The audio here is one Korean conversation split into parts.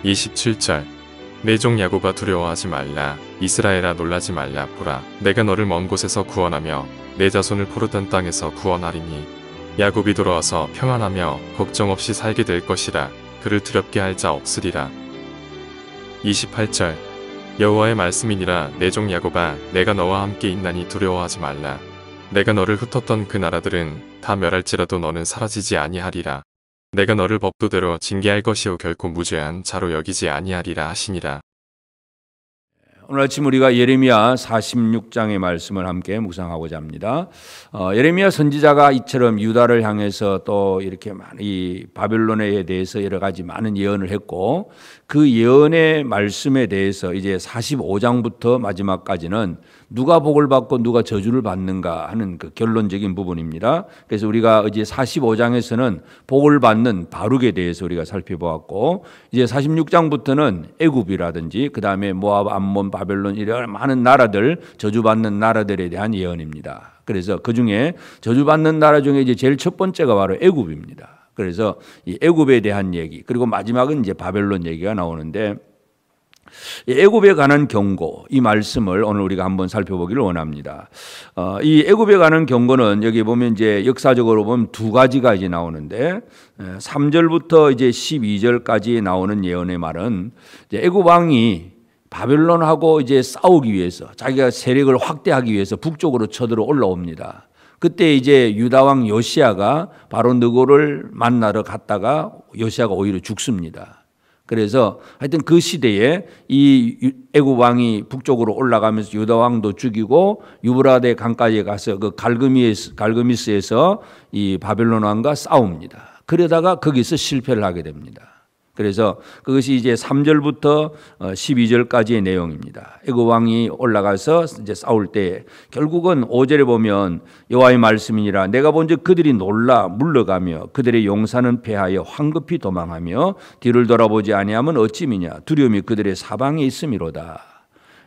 27절 내 종 야곱아 두려워하지 말라. 이스라엘아 놀라지 말라. 보라, 내가 너를 먼 곳에서 구원하며 내 자손을 포르단 땅에서 구원하리니 야곱이 돌아와서 평안하며 걱정 없이 살게 될 것이라. 그를 두렵게 할 자 없으리라. 28절 여호와의 말씀이니라. 내 종 야곱아, 내가 너와 함께 있나니 두려워하지 말라. 내가 너를 흩었던 그 나라들은 다 멸할지라도 너는 사라지지 아니하리라. 내가 너를 법도대로 징계할 것이요 결코 무죄한 자로 여기지 아니하리라 하시니라. 오늘 아침 우리가 예레미야 46장의 말씀을 함께 묵상하고자 합니다. 예레미야 선지자가 이처럼 유다를 향해서 또 이렇게 이 바벨론에 대해서 여러 가지 많은 예언을 했고, 그 예언의 말씀에 대해서 이제 45장부터 마지막까지는 누가 복을 받고 누가 저주를 받는가 하는 그 결론적인 부분입니다. 그래서 우리가 이제 45장에서는 복을 받는 바룩에 대해서 우리가 살펴보았고, 이제 46장부터는 애굽이라든지 그 다음에 모압, 암몬, 바벨론 이런 많은 나라들, 저주받는 나라들에 대한 예언입니다. 그래서 그 중에 저주받는 나라 중에 이제 제일 첫 번째가 바로 애굽입니다. 그래서 이 애굽에 대한 얘기, 그리고 마지막은 이제 바벨론 얘기가 나오는데, 애굽에 관한 경고, 이 말씀을 오늘 우리가 한번 살펴보기를 원합니다. 이 애굽에 관한 경고는 여기 보면 이제 역사적으로 보면 두 가지가 이제 나오는데, 3절부터 이제 12절까지 나오는 예언의 말은 이제 애굽 왕이 바벨론하고 이제 싸우기 위해서, 자기가 세력을 확대하기 위해서 북쪽으로 쳐들어 올라옵니다. 그때 이제 유다 왕 요시야가 바로 느고를 만나러 갔다가 요시야가 오히려 죽습니다. 그래서 하여튼 그 시대에 이 애굽 왕이 북쪽으로 올라가면서 유다 왕도 죽이고 유브라데 강까지 가서 그 갈그미스에서 이 바벨론 왕과 싸웁니다. 그러다가 거기서 실패를 하게 됩니다. 그래서 그것이 이제 3절부터 12절까지의 내용입니다. 애굽 왕이 올라가서 이제 싸울 때 결국은 5절에 보면 여호와의 말씀이니라. 내가 본즉 그들이 놀라 물러가며 그들의 용사는 패하여 황급히 도망하며 뒤를 돌아보지 아니하면 어찌 미냐. 두려움이 그들의 사방에 있음이로다.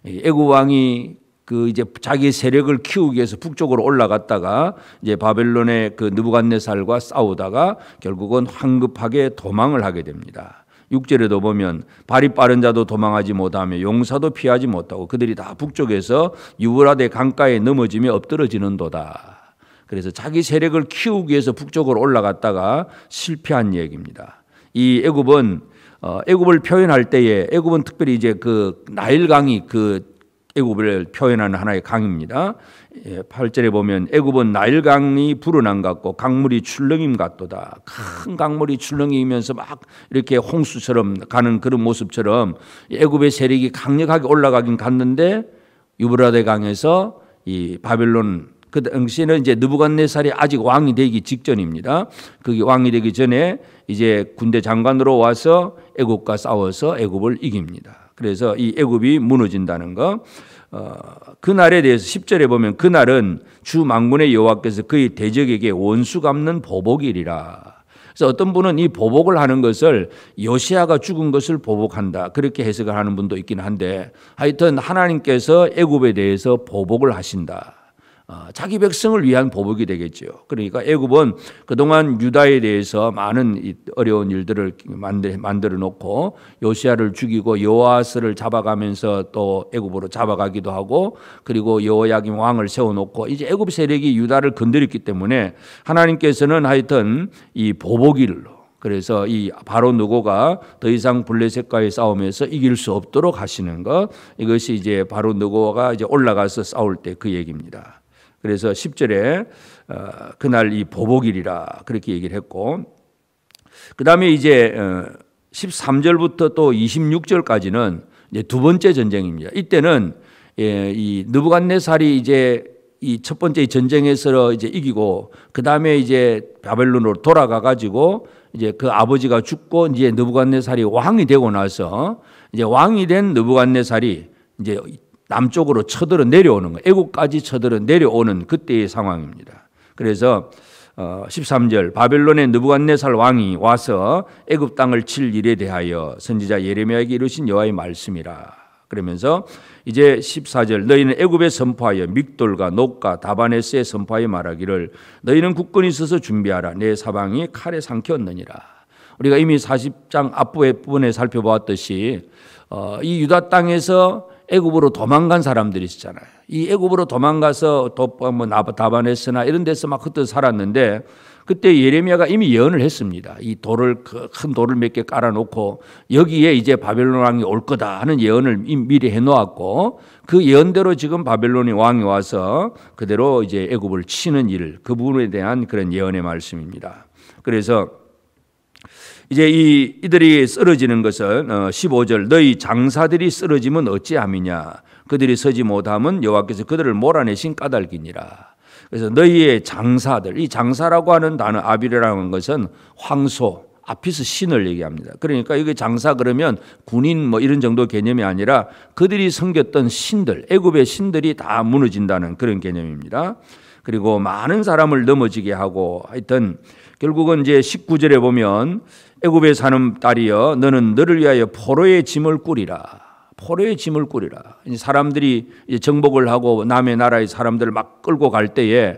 애굽 왕이 그 이제 자기 세력을 키우기 위해서 북쪽으로 올라갔다가 이제 바벨론의 그 느부갓네살과 싸우다가 결국은 황급하게 도망을 하게 됩니다. 6절에도 보면 발이 빠른 자도 도망하지 못하며 용사도 피하지 못하고 그들이 다 북쪽에서 유브라데 강가에 넘어지며 엎드러지는도다. 그래서 자기 세력을 키우기 위해서 북쪽으로 올라갔다가 실패한 얘기입니다. 이 애굽은 애굽을 표현할 때에 애굽은 특별히 이제 그 나일강이 그 애굽을 표현하는 하나의 강입니다. 8절에 보면 애굽은 나일강이 불어난 것 같고 강물이 출렁임 같도다. 큰 강물이 출렁이면서 막 이렇게 홍수처럼 가는 그런 모습처럼 애굽의 세력이 강력하게 올라가긴 갔는데 유브라데 강에서 이 바벨론 그 당시에는 이제 느부갓네살이 아직 왕이 되기 직전입니다. 그게 왕이 되기 전에 이제 군대 장관으로 와서 애굽과 싸워서 애굽을 이깁니다. 그래서 이 애굽이 무너진다는 거. 그날에 대해서 10절에 보면 그날은 주 만군의 여호와께서 그의 대적에게 원수 갚는 보복일이라. 그래서 어떤 분은 이 보복을 하는 것을 요시야가 죽은 것을 보복한다, 그렇게 해석을 하는 분도 있긴 한데, 하여튼 하나님께서 애굽에 대해서 보복을 하신다. 자기 백성을 위한 보복이 되겠죠. 그러니까 애굽은 그동안 유다에 대해서 많은 어려운 일들을 만들어 놓고 요시야를 죽이고 여호아스를 잡아가면서 또 애굽으로 잡아가기도 하고, 그리고 여호야김 왕을 세워놓고 이제 애굽 세력이 유다를 건드렸기 때문에 하나님께서는 하여튼 이 보복일로, 그래서 이 바로 느고가 더 이상 블레셋과의 싸움에서 이길 수 없도록 하시는 것, 이것이 이제 바로 느고가 이제 올라가서 싸울 때 그 얘기입니다. 그래서 10절에 그날 이 보복일이라 그렇게 얘기를 했고, 그 다음에 이제 13절부터 또 26절까지는 이제 두 번째 전쟁입니다. 이때는 이 느부갓네살이 이제 이 첫 번째 전쟁에서 이제 이기고, 그 다음에 이제 바벨론으로 돌아가 가지고 이제 그 아버지가 죽고 이제 느부갓네살이 왕이 되고 나서 이제 왕이 된 느부갓네살이 이제 남쪽으로 쳐들어 내려오는 거예요. 애국까지 쳐들어 내려오는 그때의 상황입니다. 그래서 13절 바벨론의 느부갓네살 왕이 와서 애굽 땅을 칠 일에 대하여 선지자 예레미야에게 이르신 여호와의 말씀이라. 그러면서 이제 14절 너희는 애굽에 선포하여 믹돌과 녹과 다바네스에 선포하여 말하기를 너희는 국권이 있어서 준비하라. 내 사방이 칼에 삼켰느니라. 우리가 이미 40장 앞부분에 살펴보았듯이 이 유다 땅에서 애굽으로 도망간 사람들이 있었잖아요. 이 애굽으로 도망가서 다바네스나 이런 데서 막 흩어 살았는데 그때 예레미야가 이미 예언을 했습니다. 이 돌을 큰 돌을 몇 개 깔아놓고 여기에 이제 바벨론 왕이 올 거다 하는 예언을 미리 해놓았고 그 예언대로 지금 바벨론의 왕이 와서 그대로 이제 애굽을 치는 일, 그 부분에 대한 그런 예언의 말씀입니다. 그래서 이제 이들이 쓰러지는 것은 15절 너희 장사들이 쓰러지면 어찌함이냐 그들이 서지 못함은 여호와께서 그들을 몰아내신 까닭이니라. 그래서 너희의 장사들, 이 장사라고 하는 단어 아비레라는 것은 황소, 아피스 신을 얘기합니다. 그러니까 이게 장사 그러면 군인 뭐 이런 정도 개념이 아니라 그들이 섬겼던 신들, 애굽의 신들이 다 무너진다는 그런 개념입니다. 그리고 많은 사람을 넘어지게 하고 하여튼 결국은 이제 19절에 보면 애굽에 사는 딸이여 너는 너를 위하여 포로의 짐을 꾸리라. 포로의 짐을 꾸리라. 사람들이 이제 정복을 하고 남의 나라의 사람들을 막 끌고 갈 때에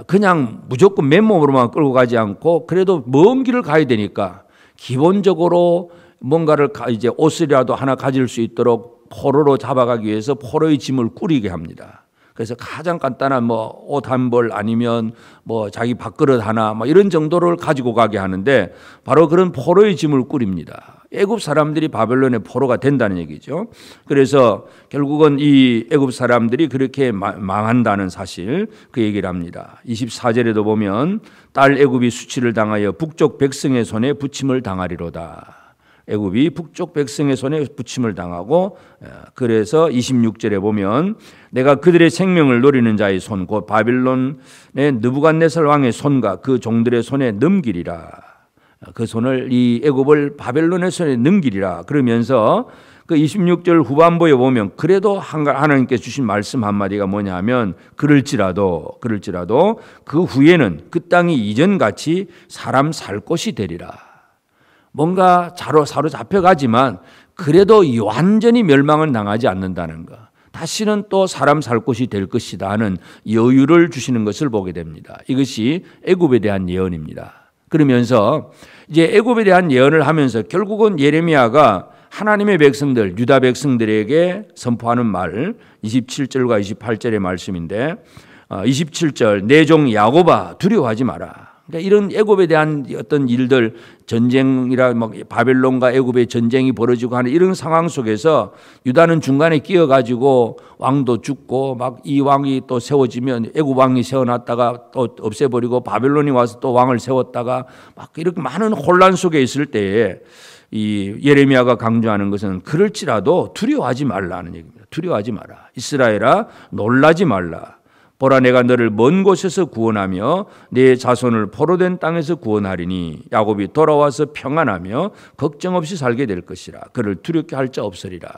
그냥 무조건 맨몸으로만 끌고 가지 않고 그래도 먼 길을 가야 되니까 기본적으로 뭔가를 이제 옷이라도 하나 가질 수 있도록 포로로 잡아가기 위해서 포로의 짐을 꾸리게 합니다. 그래서 가장 간단한 뭐 옷 한 벌 아니면 뭐 자기 밥그릇 하나 뭐 이런 정도를 가지고 가게 하는데 바로 그런 포로의 짐을 꾸립니다. 애굽 사람들이 바벨론의 포로가 된다는 얘기죠. 그래서 결국은 이 애굽 사람들이 그렇게 망한다는 사실 그 얘기를 합니다. 24절에도 보면 딸 애굽이 수치를 당하여 북쪽 백성의 손에 부침을 당하리로다. 애굽이 북쪽 백성의 손에 부침을 당하고 그래서 26절에 보면 내가 그들의 생명을 노리는 자의 손 곧 바빌론의 느부갓네살 왕의 손과 그 종들의 손에 넘기리라. 그 손을 이 애굽을 바벨론의 손에 넘기리라. 그러면서 그 26절 후반부에 보면 그래도 하나님께 주신 말씀 한마디가 뭐냐 하면 그럴지라도 그 후에는 그 땅이 이전같이 사람 살 곳이 되리라. 뭔가 사로잡혀가지만 그래도 완전히 멸망을 당하지 않는다는 것. 다시는 또 사람 살 곳이 될 것이다 하는 여유를 주시는 것을 보게 됩니다. 이것이 애굽에 대한 예언입니다. 그러면서 이제 애굽에 대한 예언을 하면서 결국은 예레미야가 하나님의 백성들, 유다 백성들에게 선포하는 말 27절과 28절의 말씀인데 27절 내 종 야곱아 두려워하지 마라. 그러니까 이런 애굽에 대한 어떤 일들 전쟁이라 막 바벨론과 애굽의 전쟁이 벌어지고 하는 이런 상황 속에서 유다는 중간에 끼어가지고 왕도 죽고 막 이 왕이 또 세워지면 애굽 왕이 세워놨다가 또 없애버리고 바벨론이 와서 또 왕을 세웠다가 막 이렇게 많은 혼란 속에 있을 때에 이 예레미야가 강조하는 것은 그럴지라도 두려워하지 말라는 얘기입니다. 두려워하지 마라. 이스라엘아 놀라지 말라. 보라 내가 너를 먼 곳에서 구원하며 내 자손을 포로된 땅에서 구원하리니 야곱이 돌아와서 평안하며 걱정 없이 살게 될 것이라. 그를 두렵게 할 자 없으리라.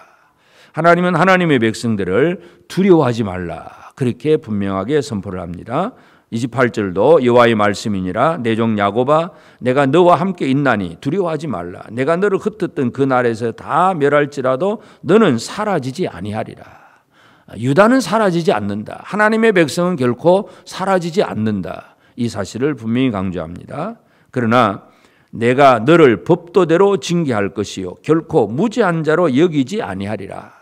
하나님은 하나님의 백성들을 두려워하지 말라. 그렇게 분명하게 선포를 합니다. 28절도 여호와의 말씀이니라 내 종 야곱아 내가 너와 함께 있나니 두려워하지 말라. 내가 너를 흩었던 그 날에서 다 멸할지라도 너는 사라지지 아니하리라. 유다는 사라지지 않는다. 하나님의 백성은 결코 사라지지 않는다. 이 사실을 분명히 강조합니다. 그러나 내가 너를 법도대로 징계할 것이요 결코 무죄한 자로 여기지 아니하리라.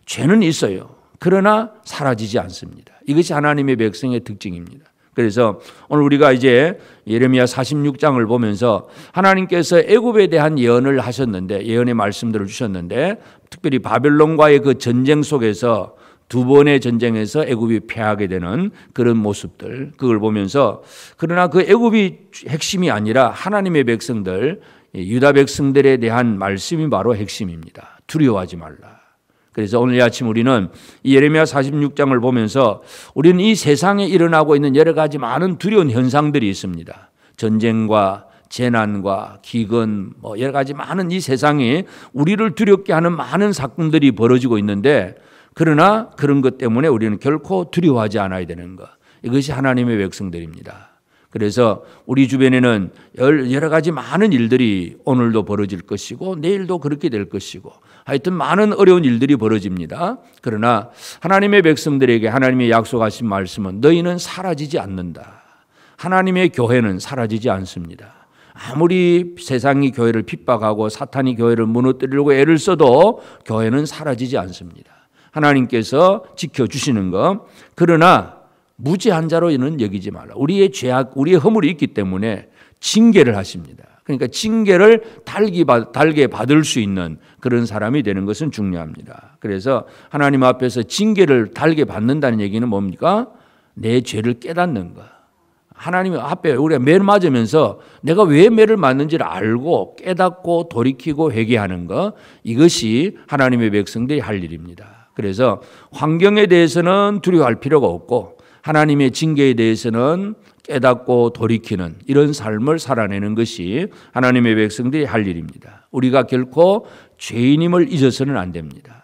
죄는 있어요. 그러나 사라지지 않습니다. 이것이 하나님의 백성의 특징입니다. 그래서 오늘 우리가 이제 예레미야 46장을 보면서 하나님께서 애굽에 대한 예언을 하셨는데 예언의 말씀들을 주셨는데 특별히 바벨론과의 그 전쟁 속에서 두 번의 전쟁에서 애굽이 패하게 되는 그런 모습들 그걸 보면서 그러나 그 애굽이 핵심이 아니라 하나님의 백성들 유다 백성들에 대한 말씀이 바로 핵심입니다. 두려워하지 말라. 그래서 오늘 아침 우리는 이 예레미야 46장을 보면서 우리는 이 세상에 일어나고 있는 여러 가지 많은 두려운 현상들이 있습니다. 전쟁과 재난과 기근 여러 가지 많은 이 세상에 우리를 두렵게 하는 많은 사건들이 벌어지고 있는데 그러나 그런 것 때문에 우리는 결코 두려워하지 않아야 되는 것. 이것이 하나님의 백성들입니다. 그래서 우리 주변에는 여러 가지 많은 일들이 오늘도 벌어질 것이고 내일도 그렇게 될 것이고 하여튼 많은 어려운 일들이 벌어집니다. 그러나 하나님의 백성들에게 하나님의 약속하신 말씀은 너희는 사라지지 않는다. 하나님의 교회는 사라지지 않습니다. 아무리 세상이 교회를 핍박하고 사탄이 교회를 무너뜨리려고 애를 써도 교회는 사라지지 않습니다. 하나님께서 지켜주시는 것. 그러나 무지한 자로는 여기지 말라. 우리의 죄악, 우리의 허물이 있기 때문에 징계를 하십니다. 그러니까 징계를 달게 받을 수 있는 그런 사람이 되는 것은 중요합니다. 그래서 하나님 앞에서 징계를 달게 받는다는 얘기는 뭡니까? 내 죄를 깨닫는 것. 하나님 앞에 우리가 매를 맞으면서 내가 왜 매를 맞는지를 알고 깨닫고 돌이키고 회개하는 것, 이것이 하나님의 백성들이 할 일입니다. 그래서 환경에 대해서는 두려워할 필요가 없고 하나님의 징계에 대해서는 깨닫고 돌이키는 이런 삶을 살아내는 것이 하나님의 백성들이 할 일입니다. 우리가 결코 죄인임을 잊어서는 안 됩니다.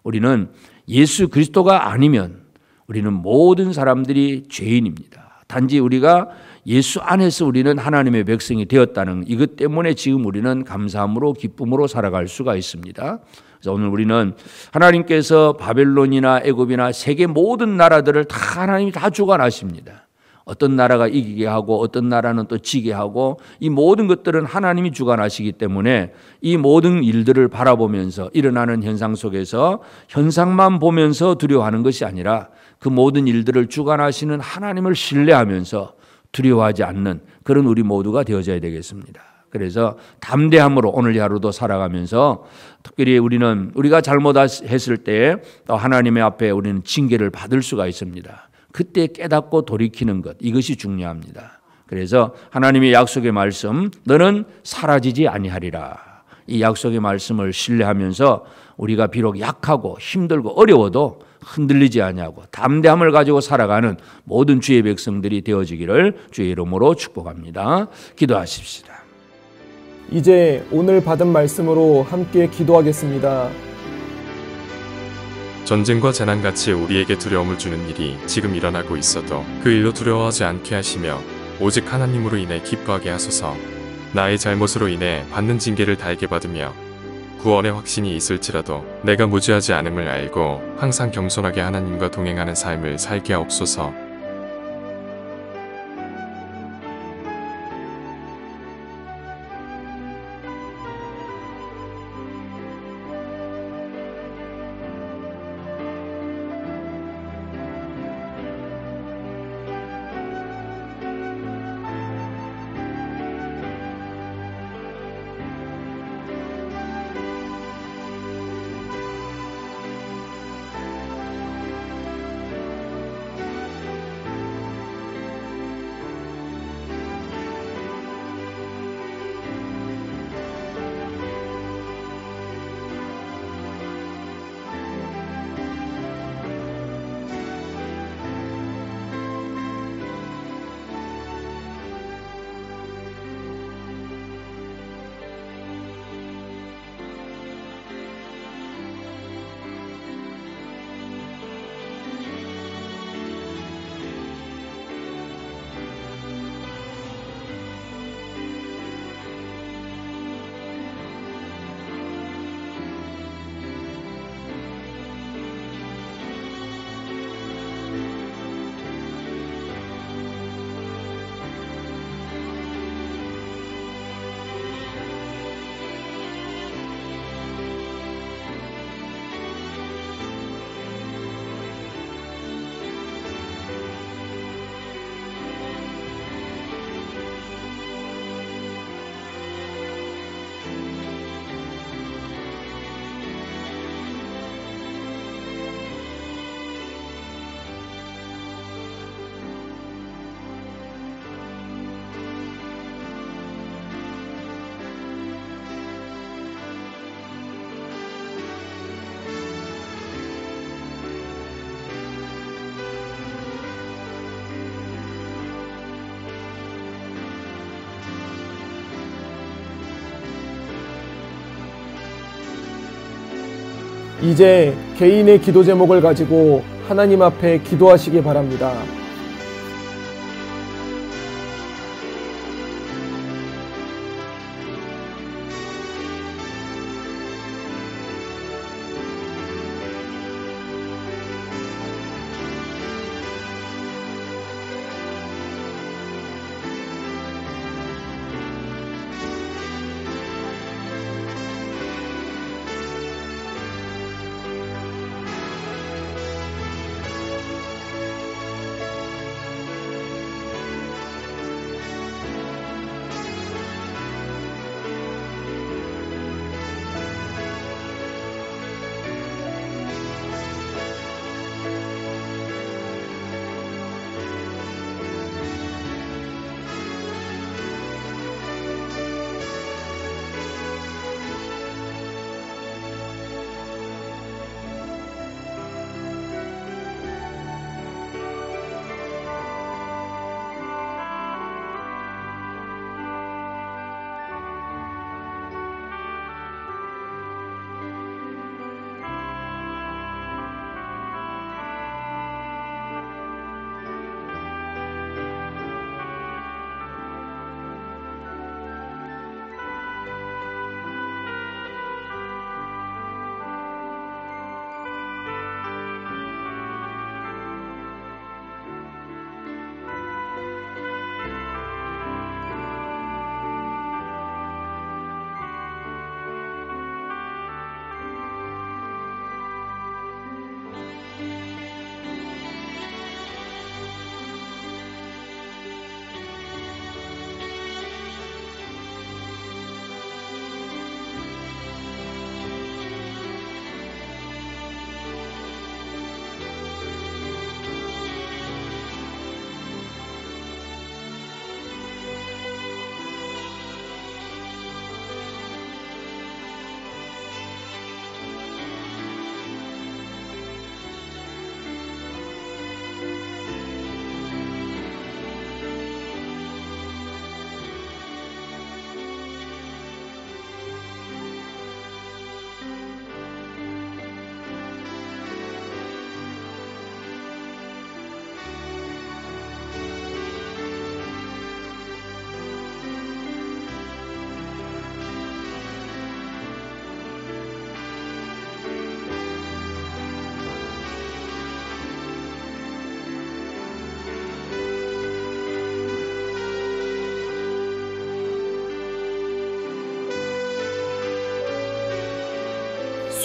우리는 예수 그리스도가 아니면 우리는 모든 사람들이 죄인입니다. 단지 우리가 예수 안에서 우리는 하나님의 백성이 되었다는 이것 때문에 지금 우리는 감사함으로 기쁨으로 살아갈 수가 있습니다. 그래서 오늘 우리는 하나님께서 바벨론이나 애굽이나 세계 모든 나라들을 다 하나님이 다 주관하십니다. 어떤 나라가 이기게 하고 어떤 나라는 또 지게 하고 이 모든 것들은 하나님이 주관하시기 때문에 이 모든 일들을 바라보면서 일어나는 현상 속에서 현상만 보면서 두려워하는 것이 아니라 그 모든 일들을 주관하시는 하나님을 신뢰하면서 두려워하지 않는 그런 우리 모두가 되어져야 되겠습니다. 그래서 담대함으로 오늘 하루도 살아가면서 특별히 우리가 잘못했을 때 또 하나님의 앞에 우리는 징계를 받을 수가 있습니다. 그때 깨닫고 돌이키는 것, 이것이 중요합니다. 그래서 하나님의 약속의 말씀, 너는 사라지지 아니하리라. 이 약속의 말씀을 신뢰하면서 우리가 비록 약하고 힘들고 어려워도 흔들리지 아니하고 담대함을 가지고 살아가는 모든 주의 백성들이 되어지기를 주의 이름으로 축복합니다. 기도하십시다. 이제 오늘 받은 말씀으로 함께 기도하겠습니다. 전쟁과 재난같이 우리에게 두려움을 주는 일이 지금 일어나고 있어도 그 일로 두려워하지 않게 하시며 오직 하나님으로 인해 기뻐하게 하소서. 나의 잘못으로 인해 받는 징계를 달게 받으며 구원의 확신이 있을지라도 내가 무지하지 않음을 알고 항상 겸손하게 하나님과 동행하는 삶을 살게 하옵소서. 이제 개인의 기도 제목을 가지고 하나님 앞에 기도하시기 바랍니다.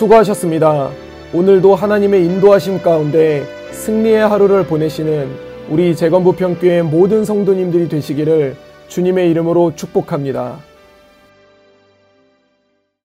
수고하셨습니다. 오늘도 하나님의 인도하심 가운데 승리의 하루를 보내시는 우리 재건부평교회 모든 성도님들이 되시기를 주님의 이름으로 축복합니다.